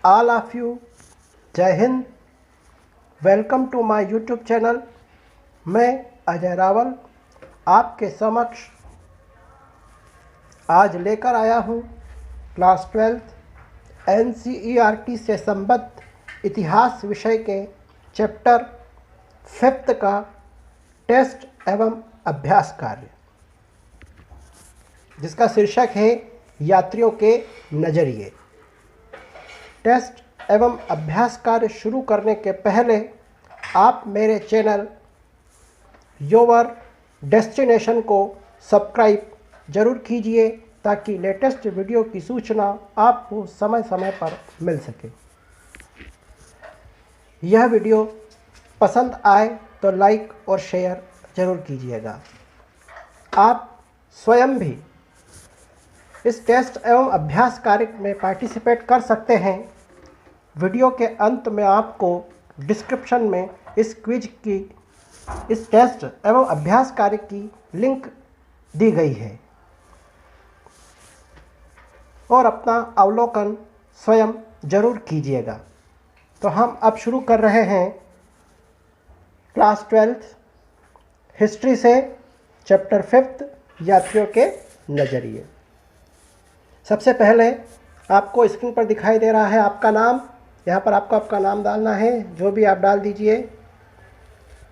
all of you. जय हिंद. Welcome to my YouTube channel. मैं अजय रावल आपके समक्ष आज लेकर आया हूँ क्लास 12 NCERT से संबद्ध इतिहास विषय के चैप्टर 5 का टेस्ट एवं अभ्यास कार्य, जिसका शीर्षक है यात्रियों के नज़रिए. टेस्ट एवं अभ्यास कार्य शुरू करने के पहले आप मेरे चैनल योर डेस्टिनेशन को सब्सक्राइब जरूर कीजिए ताकि लेटेस्ट वीडियो की सूचना आपको समय समय पर मिल सके. यह वीडियो पसंद आए तो लाइक और शेयर जरूर कीजिएगा. आप स्वयं भी इस टेस्ट एवं अभ्यास कार्य में पार्टिसिपेट कर सकते हैं. वीडियो के अंत में आपको डिस्क्रिप्शन में इस क्विज की, इस टेस्ट एवं अभ्यास कार्य की लिंक दी गई है और अपना अवलोकन स्वयं जरूर कीजिएगा. तो हम अब शुरू कर रहे हैं क्लास 12 हिस्ट्री से चैप्टर 5 यात्रियों के नज़रिए. सबसे पहले आपको स्क्रीन पर दिखाई दे रहा है आपका नाम. यहाँ पर आपको आपका नाम डालना है, जो भी आप डाल दीजिए.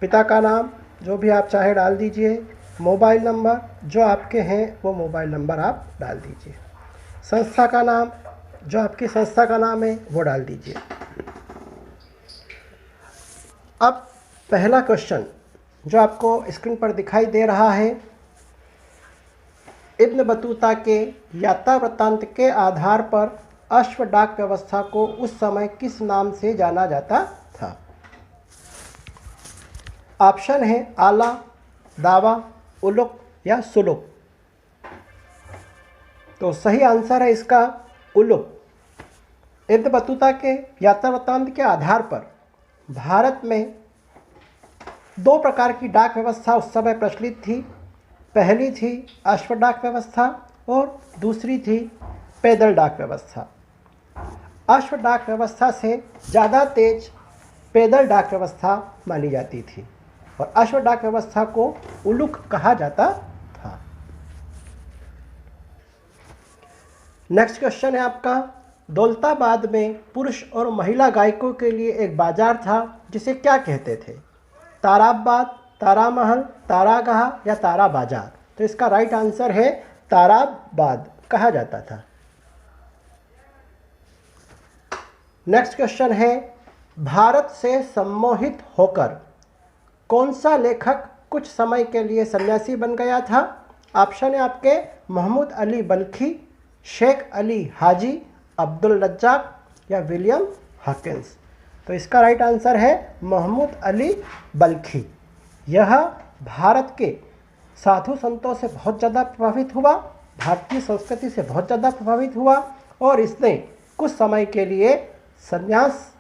पिता का नाम जो भी आप चाहे डाल दीजिए. मोबाइल नंबर जो आपके हैं वो मोबाइल नंबर आप डाल दीजिए. संस्था का नाम जो आपकी संस्था का नाम है वो डाल दीजिए. अब पहला क्वेश्चन जो आपको स्क्रीन पर दिखाई दे रहा है, इब्न बतूता के यात्रा वृत्तांत के आधार पर अश्व डाक व्यवस्था को उस समय किस नाम से जाना जाता था? ऑप्शन है आला, दावा, उलुक या सुलुक. तो सही आंसर है इसका उलुक. इब्न बतूता के यात्रा वृत्तांत के आधार पर भारत में दो प्रकार की डाक व्यवस्था उस समय प्रचलित थी. पहली थी अश्व डाक व्यवस्था और दूसरी थी पैदल डाक व्यवस्था. अश्व डाक व्यवस्था से ज़्यादा तेज पैदल डाक व्यवस्था मानी जाती थी और अश्व डाक व्यवस्था को उलुक कहा जाता था. नेक्स्ट क्वेश्चन है आपका, दौलताबाद में पुरुष और महिला गायकों के लिए एक बाजार था जिसे क्या कहते थे? ताराबाद, तारामहल, तारागाह या तारा बाजार. तो इसका राइट आंसर है ताराबाद कहा जाता था. नेक्स्ट क्वेश्चन है, भारत से सम्मोहित होकर कौन सा लेखक कुछ समय के लिए सन्यासी बन गया था? ऑप्शन है आपके महमूद अली बल्खी, शेख अली हाजी, अब्दुल रज्जाक या विलियम हॉकिंस. तो इसका राइट आंसर है महमूद अली बल्खी. यह भारत के साधु संतों से बहुत ज़्यादा प्रभावित हुआ, भारतीय संस्कृति से बहुत ज़्यादा प्रभावित हुआ और इसने कुछ समय के लिए संन्यास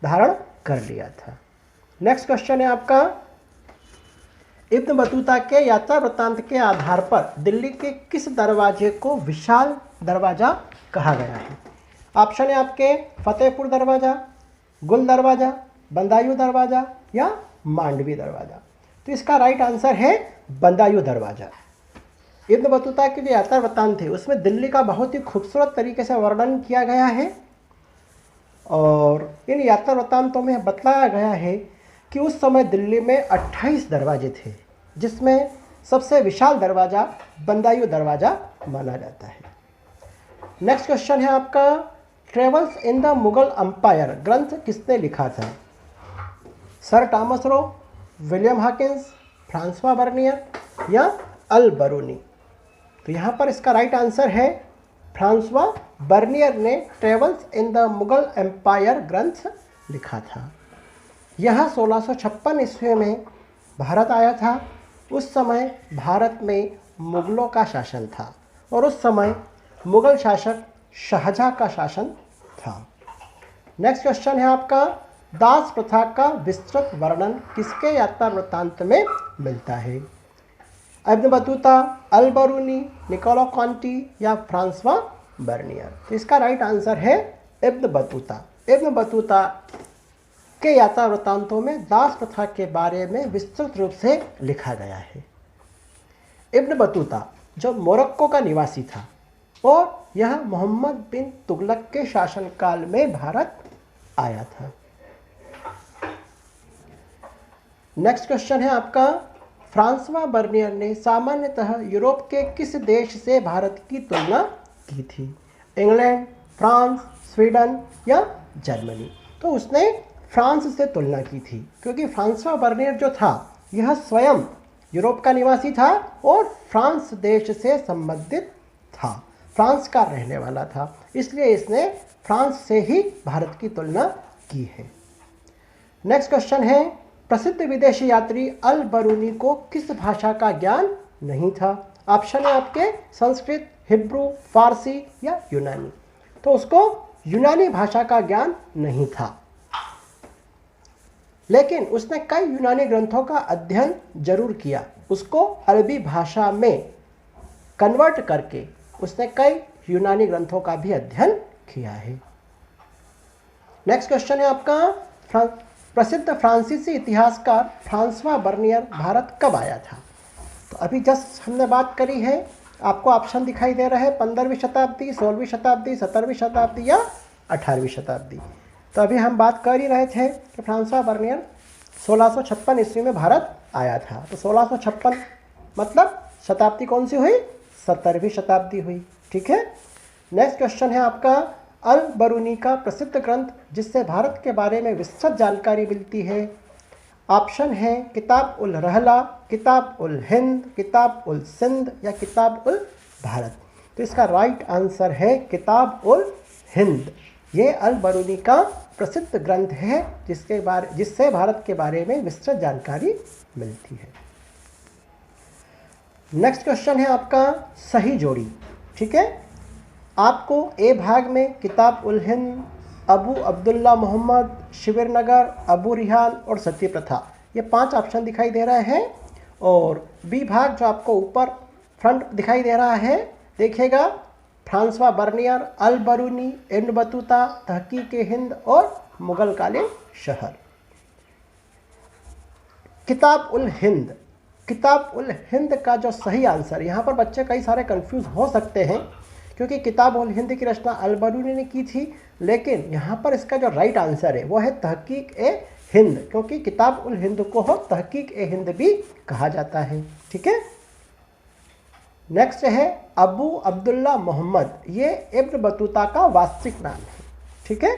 धारण कर लिया था. नेक्स्ट क्वेश्चन है आपका, इब्न बतूता के यात्रा वृत्तांत के आधार पर दिल्ली के किस दरवाजे को विशाल दरवाज़ा कहा गया है? ऑप्शन है आपके फतेहपुर दरवाज़ा, गुल दरवाज़ा, बदायूं दरवाज़ा या मांडवी दरवाज़ा. तो इसका राइट आंसर है बदायूं दरवाज़ा. इब्न बतूता के जो यात्रा वृत्तांत थे उसमें दिल्ली का बहुत ही खूबसूरत तरीके से वर्णन किया गया है और इन यात्रा वृत्तांतों में बतलाया गया है कि उस समय दिल्ली में 28 दरवाजे थे, जिसमें सबसे विशाल दरवाज़ा बदायूं दरवाज़ा माना जाता है. नेक्स्ट क्वेश्चन है आपका, travels in the Mughal empire ग्रंथ किसने लिखा था? Sir Thomas Roe, William Hawkins, Francois Bernier या अल बरूनी. तो यहाँ पर इसका राइट आंसर है फ्रांसवा बर्नियर ने travels in the Mughal empire ग्रंथ लिखा था. यह 1656 ईस्वी में भारत आया था. उस समय भारत में मुगलों का शासन था और उस समय मुगल शासक शाहजहाँ का शासन था. नेक्स्ट क्वेश्चन है आपका, दास प्रथा का विस्तृत वर्णन किसके यात्रा वृत्तांत में मिलता है? इब्न बतूता, अल बरूनी, निकोलो कॉन्टी या फ्रांसवा बर्नियर. तो इसका राइट आंसर है इब्न बतूता. इब्न बतूता के यात्रा वृत्तांतों में दास प्रथा के बारे में विस्तृत रूप से लिखा गया है। इब्न बतूता जो मोरक्को का निवासी था और यह मोहम्मद बिन तुगलक के शासनकाल में भारत आया था। नेक्स्ट क्वेश्चन है आपका, फ्रांसवा बर्नियर ने सामान्यतः यूरोप के किस देश से भारत की तुलना की थी? इंग्लैंड, फ्रांस, स्वीडन या जर्मनी? तो उसने फ्रांस से तुलना की थी, क्योंकि फ्रांसवा बर्नियर जो था यह स्वयं यूरोप का निवासी था और फ्रांस देश से संबंधित था, फ्रांस का रहने वाला था, इसलिए इसने फ्रांस से ही भारत की तुलना की है। नेक्स्ट क्वेश्चन है, प्रसिद्ध विदेशी यात्री अल बरूनी को किस भाषा का ज्ञान नहीं था? ऑप्शन है आपके संस्कृत, हिब्रू, फारसी या यूनानी। तो उसको यूनानी भाषा का ज्ञान नहीं था, लेकिन उसने कई यूनानी ग्रंथों का अध्ययन जरूर किया। उसको अरबी भाषा में कन्वर्ट करके उसने कई यूनानी ग्रंथों का भी अध्ययन किया है। नेक्स्ट क्वेश्चन है आपका, प्रसिद्ध फ्रांसीसी इतिहासकार फ्रांसवा बर्नियर भारत कब आया था? तो अभी जस्ट हमने बात करी है, आपको ऑप्शन दिखाई दे रहे हैं 15वीं शताब्दी, 16वीं शताब्दी, 17वीं शताब्दी या 18वीं शताब्दी। तो अभी हम बात कर ही रहे थे कि फ्रांसवा बर्नियर 1656 ईस्वी में भारत आया था। तो 1656 मतलब शताब्दी कौन सी हुई? 17वीं शताब्दी हुई। ठीक है। नेक्स्ट क्वेश्चन है आपका, अल बरूनी का प्रसिद्ध ग्रंथ जिससे भारत के बारे में विस्तृत जानकारी मिलती है। ऑप्शन है किताब उल रहला, किताब उल हिंद, किताब उल सिंध या किताब उल भारत। तो इसका राइट आंसर है किताब उल हिंद। ये अल बरूनी का प्रसिद्ध ग्रंथ है जिससे भारत के बारे में विस्तृत जानकारी मिलती है। नेक्स्ट क्वेश्चन है आपका, सही जोड़ी। ठीक है, आपको ए भाग में किताब उल हिंद, अबू अब्दुल्ला मोहम्मद, शिविर नगर, अबू रिहान और सती प्रथा, ये 5 ऑप्शन दिखाई दे रहे हैं। और बी भाग जो आपको ऊपर फ्रंट दिखाई दे रहा है, देखिएगा, फ्रांसवा बर्नियर, अल बरूनी, इब्न बतूता, तहकीक हिंद और मुगल कालीन शहर। किताब उल हिंद, किताब उल हिंद का जो सही आंसर, यहाँ पर बच्चे कई सारे कंफ्यूज हो सकते हैं क्योंकि किताब उल हिंद की रचना अल बरूनी ने की थी, लेकिन यहाँ पर इसका जो राइट आंसर है वो है तहकीक ए हिंद, क्योंकि किताब उल हिंद को हो तहकीक ए हिंद भी कहा जाता है। ठीक है। नेक्स्ट है अबू अब्दुल्ला मोहम्मद, ये इब्न बतूता का वास्तविक नाम है। ठीक है।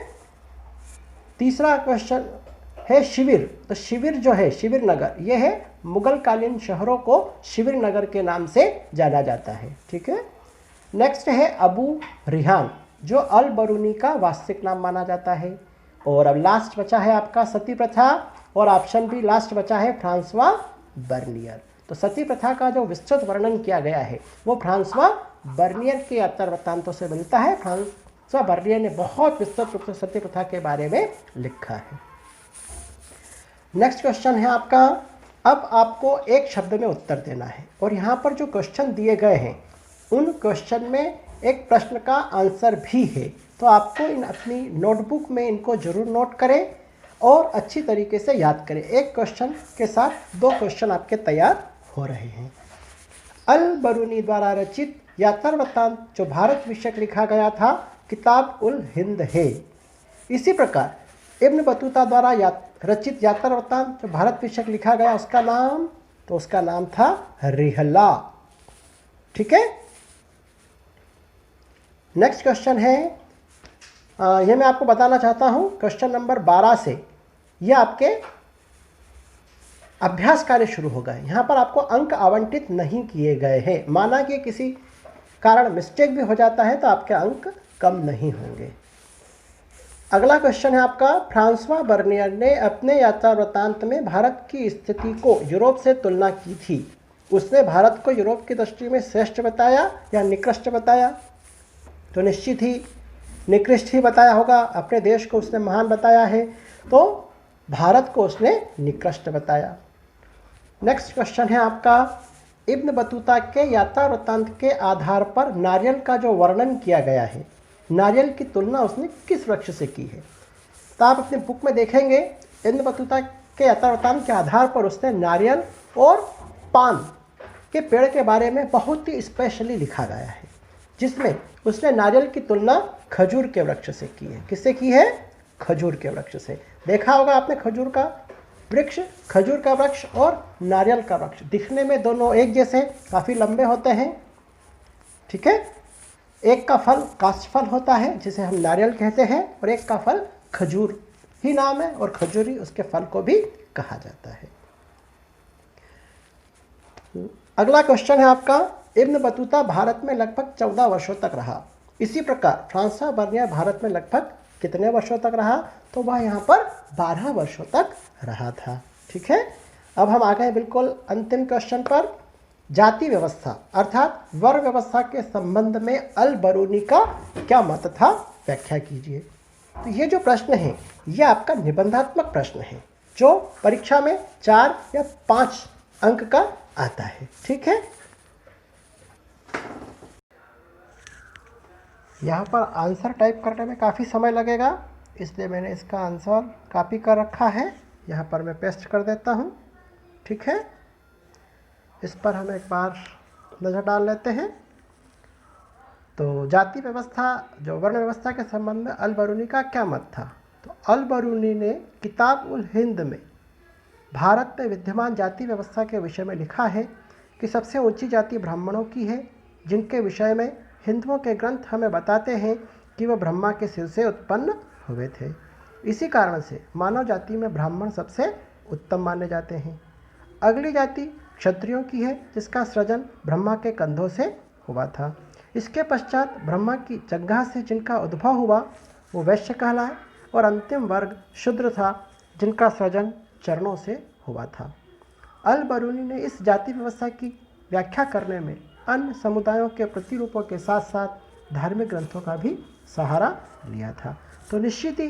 तीसरा क्वेश्चन है शिविर। तो शिविर जो है, शिविर नगर, ये है मुगल कालीन शहरों को शिविर नगर के नाम से जाना जाता है। ठीक है। नेक्स्ट है अबू रिहान, जो अल बरूनी का वास्तविक नाम माना जाता है। और अब लास्ट बचा है आपका सती प्रथा, और ऑप्शन भी लास्ट बचा है फ्रांसवा बर्नियर। तो सती प्रथा का जो विस्तृत वर्णन किया गया है वो फ्रांसवा बर्नियर के यात्रा वृत्तांतों से मिलता है। फ्रांसवा बर्नियर ने बहुत विस्तृत रूप से सती प्रथा के बारे में लिखा है। नेक्स्ट क्वेश्चन है आपका, अब आपको एक शब्द में उत्तर देना है, और यहाँ पर जो क्वेश्चन दिए गए हैं उन क्वेश्चन में एक प्रश्न का आंसर भी है। तो आपको अपनी नोटबुक में इनको जरूर नोट करें और अच्छी तरीके से याद करें। एक क्वेश्चन के साथ 2 क्वेश्चन आपके तैयार हो रहे हैं। अल बरूनी द्वारा रचित यात्रा वृत्तांत जो भारत विषयक लिखा गया था, किताब उल हिंद है। इसी प्रकार इब्न बतूता द्वारा रचित यात्रा वृत्तांत जो भारत विषयक लिखा गया उसका नाम था रिहला। ठीक है। नेक्स्ट क्वेश्चन है, यह मैं आपको बताना चाहता हूं, क्वेश्चन नंबर 12 से यह आपके अभ्यास कार्य शुरू हो गए। यहाँ पर आपको अंक आवंटित नहीं किए गए हैं। माना कि किसी कारण मिस्टेक भी हो जाता है तो आपके अंक कम नहीं होंगे। अगला क्वेश्चन है आपका, फ्रांसवा बर्नियर ने अपने यात्रा वृत्तांत में भारत की स्थिति को यूरोप से तुलना की थी। उसने भारत को यूरोप की दृष्टि में श्रेष्ठ बताया या निकृष्ट बताया? तो निश्चित ही निकृष्ट ही बताया होगा। अपने देश को उसने महान बताया है, तो भारत को उसने निकृष्ट बताया। नेक्स्ट क्वेश्चन है आपका, इब्न बतूता के यात्रा वृत्तांत के आधार पर नारियल का जो वर्णन किया गया है, नारियल की तुलना उसने किस वृक्ष से की है? तो आप अपनी बुक में देखेंगे इब्न बतूता के अतरतान के आधार पर उसने नारियल और पान के पेड़ के बारे में बहुत ही स्पेशली लिखा गया है, जिसमें उसने नारियल की तुलना खजूर के वृक्ष से की है। किससे की है? खजूर के वृक्ष से। देखा होगा आपने खजूर का वृक्ष, खजूर का वृक्ष और नारियल का वृक्ष दिखने में दोनों एक जैसे काफ़ी लंबे होते हैं, ठीक है। एक का फल काष्ठफल होता है जिसे हम नारियल कहते हैं, और एक का फल खजूर ही नाम है, और खजूरी उसके फल को भी कहा जाता है। अगला क्वेश्चन है आपका, इब्न बतूता भारत में लगभग 14 वर्षों तक रहा। इसी प्रकार फ्रांसवा बर्नियर भारत में लगभग कितने वर्षों तक रहा? तो वह यहाँ पर 12 वर्षों तक रहा था, ठीक है। अब हम आ गए बिल्कुल अंतिम क्वेश्चन पर। जाति व्यवस्था अर्थात वर्ण व्यवस्था के संबंध में अल बरूनी का क्या मत था? व्याख्या कीजिए। तो ये जो प्रश्न है ये आपका निबंधात्मक प्रश्न है जो परीक्षा में 4 या 5 अंक का आता है, ठीक है। यहाँ पर आंसर टाइप करने में काफ़ी समय लगेगा, इसलिए मैंने इसका आंसर कॉपी कर रखा है। यहाँ पर मैं पेस्ट कर देता हूँ, ठीक है। इस पर हम एक बार नज़र डाल लेते हैं। तो जाति व्यवस्था जो वर्ण व्यवस्था के संबंध में अल बरूनी का क्या मत था? तो अल बरूनी ने किताब उल हिंद में भारत में विद्यमान जाति व्यवस्था के विषय में लिखा है कि सबसे ऊंची जाति ब्राह्मणों की है, जिनके विषय में हिंदुओं के ग्रंथ हमें बताते हैं कि वह ब्रह्मा के सिर से उत्पन्न हुए थे। इसी कारण से मानव जाति में ब्राह्मण सबसे उत्तम माने जाते हैं। अगली जाति क्षत्रियों की है, जिसका सृजन ब्रह्मा के कंधों से हुआ था। इसके पश्चात ब्रह्मा की जगह से जिनका उद्भव हुआ वो वैश्य कहलाए, और अंतिम वर्ग शूद्र था, जिनका सृजन चरणों से हुआ था। अल बरूनी ने इस जाति व्यवस्था की व्याख्या करने में अन्य समुदायों के प्रतिरूपों के साथ साथ धार्मिक ग्रंथों का भी सहारा लिया था। तो निश्चित ही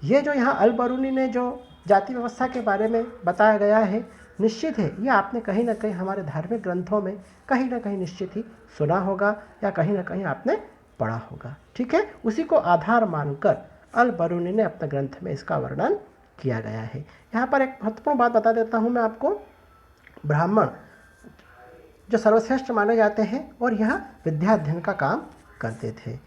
ये जो यहाँ अल बरूनी ने जो जाति व्यवस्था के बारे में बताया गया है, निश्चित है ये आपने कहीं ना कहीं हमारे धार्मिक ग्रंथों में कहीं ना कहीं निश्चित ही सुना होगा या कहीं ना कहीं आपने पढ़ा होगा, ठीक है। उसी को आधार मानकर अल बरूनी ने अपने ग्रंथ में इसका वर्णन किया गया है। यहाँ पर एक महत्वपूर्ण बात बता देता हूँ मैं आपको। ब्राह्मण जो सर्वश्रेष्ठ माने जाते हैं और यह विद्या अध्ययन का काम करते थे,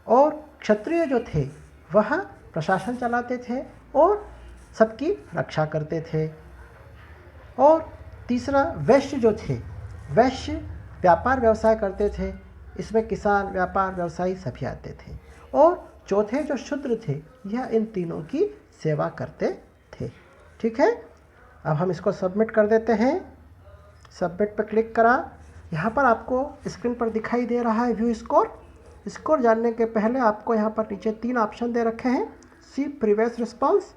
और क्षत्रिय जो थे वह प्रशासन चलाते थे और सबकी रक्षा करते थे। और तीसरा वैश्य जो थे, वैश्य व्यापार व्यवसाय करते थे, इसमें किसान व्यापार व्यवसायी सभी आते थे। और चौथे जो शूद्र थे यह इन तीनों की सेवा करते थे, ठीक है। अब हम इसको सबमिट कर देते हैं। सबमिट पर क्लिक करा। यहाँ पर आपको स्क्रीन पर दिखाई दे रहा है व्यू स्कोर। स्कोर जानने के पहले आपको यहाँ पर नीचे 3 ऑप्शन दे रखे हैं। सी प्रीवियस रिस्पांस,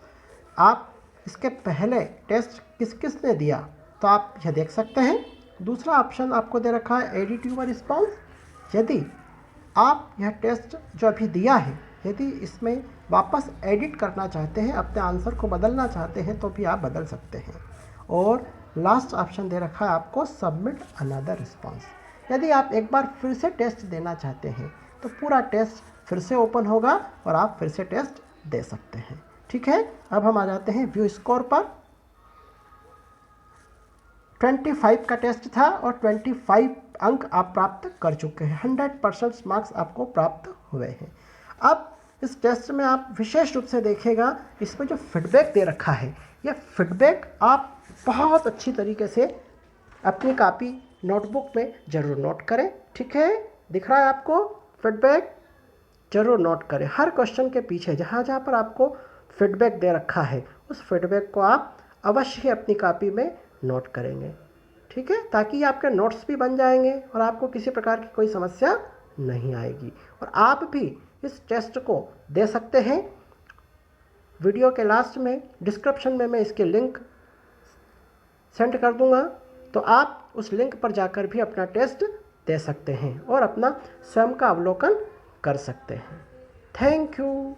आप इसके पहले टेस्ट किस किस ने दिया तो आप यह देख सकते हैं। दूसरा ऑप्शन आपको दे रखा है एडिट यूर रिस्पांस, यदि आप यह टेस्ट जो अभी दिया है यदि इसमें वापस एडिट करना चाहते हैं, अपने आंसर को बदलना चाहते हैं तो भी आप बदल सकते हैं। और लास्ट ऑप्शन दे रखा है आपको सबमिट अनदर रिस्पांस, यदि आप एक बार फिर से टेस्ट देना चाहते हैं तो पूरा टेस्ट फिर से ओपन होगा और आप फिर से टेस्ट दे सकते हैं, ठीक है। अब हम आ जाते हैं व्यू स्कोर पर। 25 का टेस्ट था और 25 अंक आप प्राप्त कर चुके हैं। 100% मार्क्स आपको प्राप्त हुए हैं। अब इस टेस्ट में आप विशेष रूप से देखिएगा, इसमें जो फीडबैक दे रखा है यह फीडबैक आप बहुत अच्छी तरीके से अपनी कॉपी नोटबुक में ज़रूर नोट करें, ठीक है। दिख रहा है आपको फीडबैक, ज़रूर नोट करें। हर क्वेश्चन के पीछे जहाँ जहाँ पर आपको फीडबैक दे रखा है उस फीडबैक को आप अवश्य ही अपनी कॉपी में नोट करेंगे, ठीक है, ताकि आपके नोट्स भी बन जाएंगे और आपको किसी प्रकार की कोई समस्या नहीं आएगी। और आप भी इस टेस्ट को दे सकते हैं। वीडियो के लास्ट में डिस्क्रिप्शन में मैं इसके लिंक सेंड कर दूंगा, तो आप उस लिंक पर जाकर भी अपना टेस्ट दे सकते हैं और अपना स्वयं का अवलोकन कर सकते हैं। Thank you.